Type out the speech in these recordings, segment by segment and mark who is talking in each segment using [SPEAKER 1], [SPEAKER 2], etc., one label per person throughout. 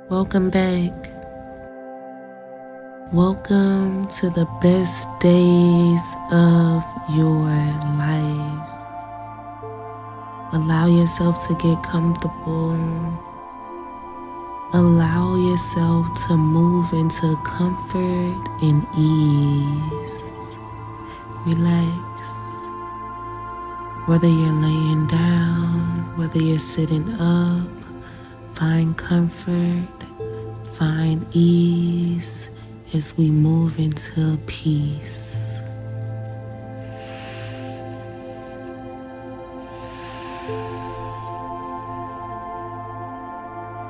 [SPEAKER 1] Welcome back. Welcome to the best days of your life. Allow yourself to get comfortable. Allow yourself to move into comfort and ease. Relax. Whether you're laying down, whether you're sitting up, find comfort, find ease as we move into peace.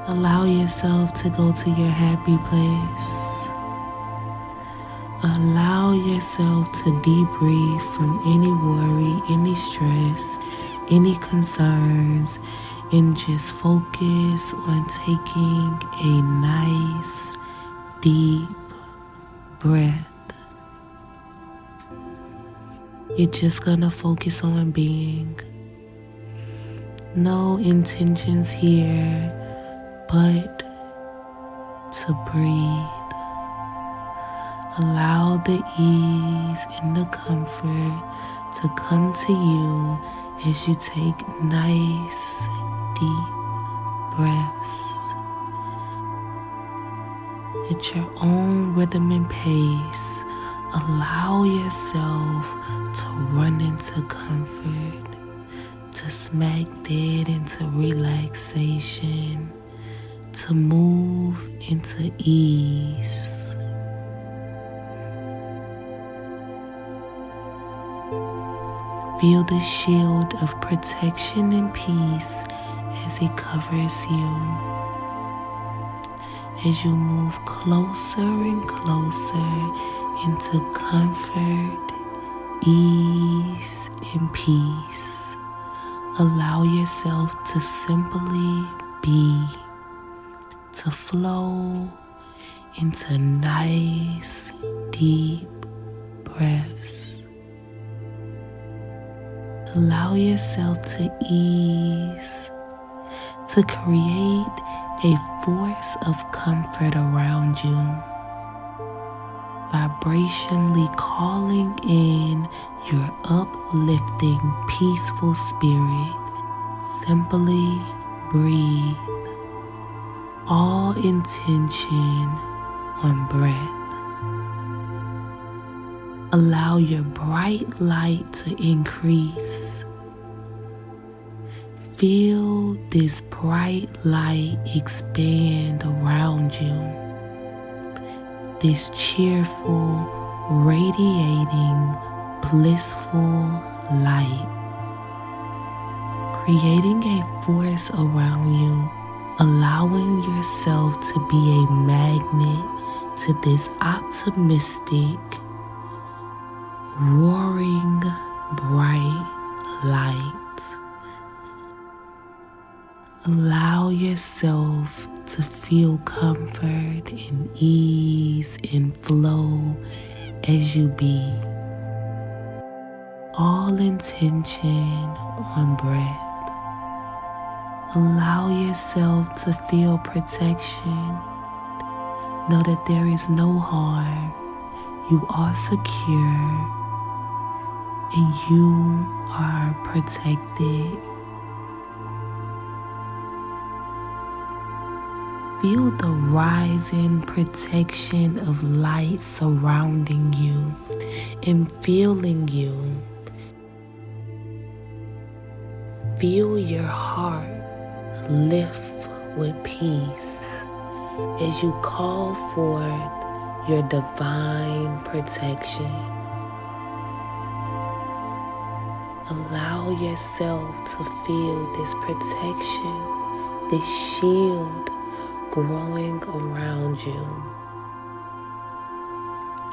[SPEAKER 1] Allow yourself to go to your happy place. Allow yourself to debrief from any worry, any stress, any concerns, and just focus on taking a nice, deep breath. You're just gonna focus on being. No intentions here but to breathe. Allow the ease and the comfort to come to you as you take nice, deep breaths. At your own rhythm and pace, allow yourself to run into comfort, to smack dead into relaxation, to move into ease. Feel the shield of protection and peace as it covers you. As you move closer and closer into comfort, ease, and peace, allow yourself to simply be, to flow into nice, deep breaths. Allow yourself to ease, to create a force of comfort around you, vibrationally calling in your uplifting, peaceful spirit. Simply breathe. All intention on breath. Allow your bright light to increase. Feel this bright light expand around you. This cheerful, radiating, blissful light. Creating a force around you, allowing yourself to be a magnet to this optimistic, roaring, bright light. Allow yourself to feel comfort and ease and flow as you be. All intention on breath. Allow yourself to feel protection. Know that there is no harm. You are secure and you are protected. Feel the rising protection of light surrounding you and filling you. Feel your heart lift with peace as you call forth your divine protection. Allow yourself to feel this protection, this shield growing around you.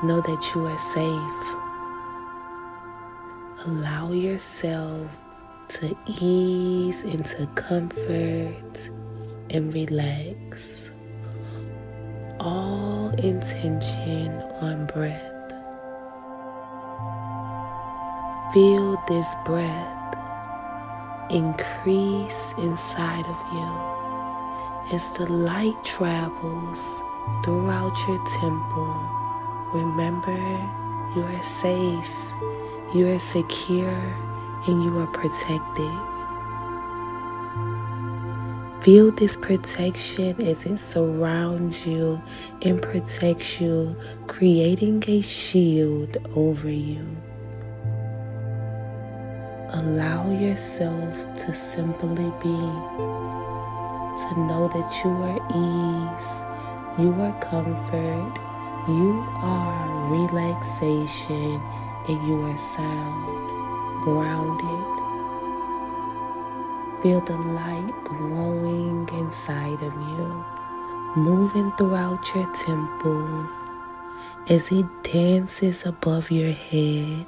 [SPEAKER 1] Know that you are safe. Allow yourself to ease into comfort and relax. All intention on breath. Feel this breath increase inside of you As the light travels throughout your temple, remember you are safe, you are secure, and you are protected. Feel this protection as it surrounds you and protects you, creating a shield over you. Allow yourself to simply be, to know that you are ease, you are comfort, you are relaxation, and you are sound, grounded. Feel the light growing inside of you, moving throughout your temple as it dances above your head.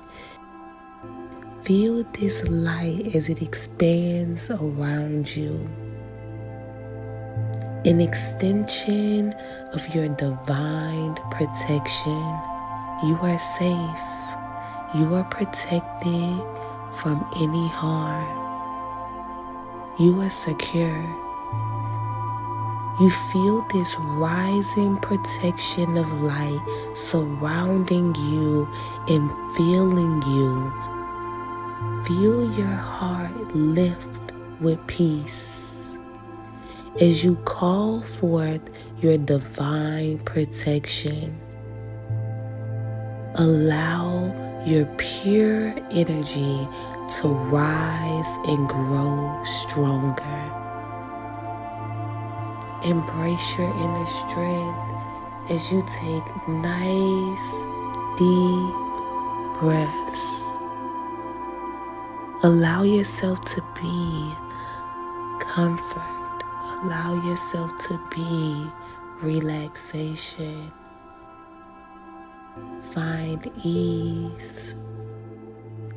[SPEAKER 1] Feel this light as it expands around you. An extension of your divine protection. You are safe. You are protected from any harm. You are secure. You feel this rising protection of light surrounding you and filling you. Feel your heart lift with peace as you call forth your divine protection. Allow your pure energy to rise and grow stronger. Embrace your inner strength as you take nice, deep breaths. Allow yourself to be comfort. Allow yourself to be relaxation. Find ease.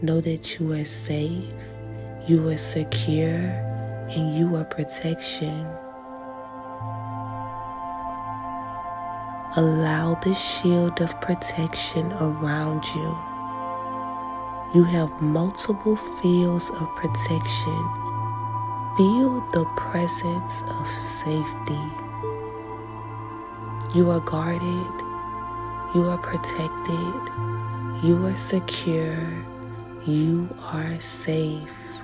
[SPEAKER 1] Know that you are safe, you are secure, and you are protection. Allow the shield of protection around you. You have multiple fields of protection. Feel the presence of safety. You are guarded, you are protected, you are secure, you are safe.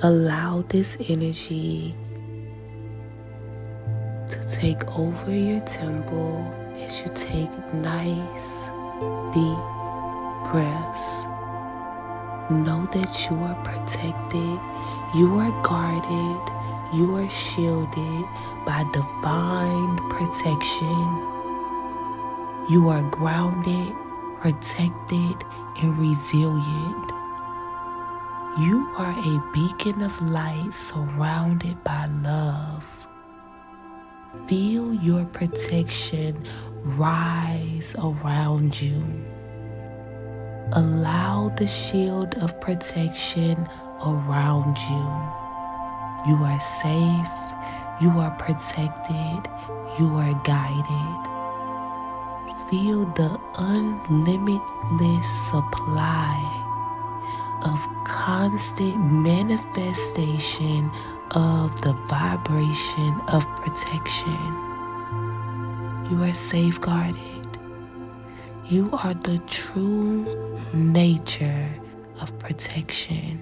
[SPEAKER 1] Allow this energy to take over your temple as you take nice, deep breaths. Know that you are protected, you are guarded, you are shielded by divine protection. You are grounded, protected, and resilient. You are a beacon of light surrounded by love. Feel your protection rise around you. Allow the shield of protection around you. You are safe, you are protected, you are guided. Feel the unlimitless supply of constant manifestation of the vibration of protection. You are safeguarded. You are the true nature of protection.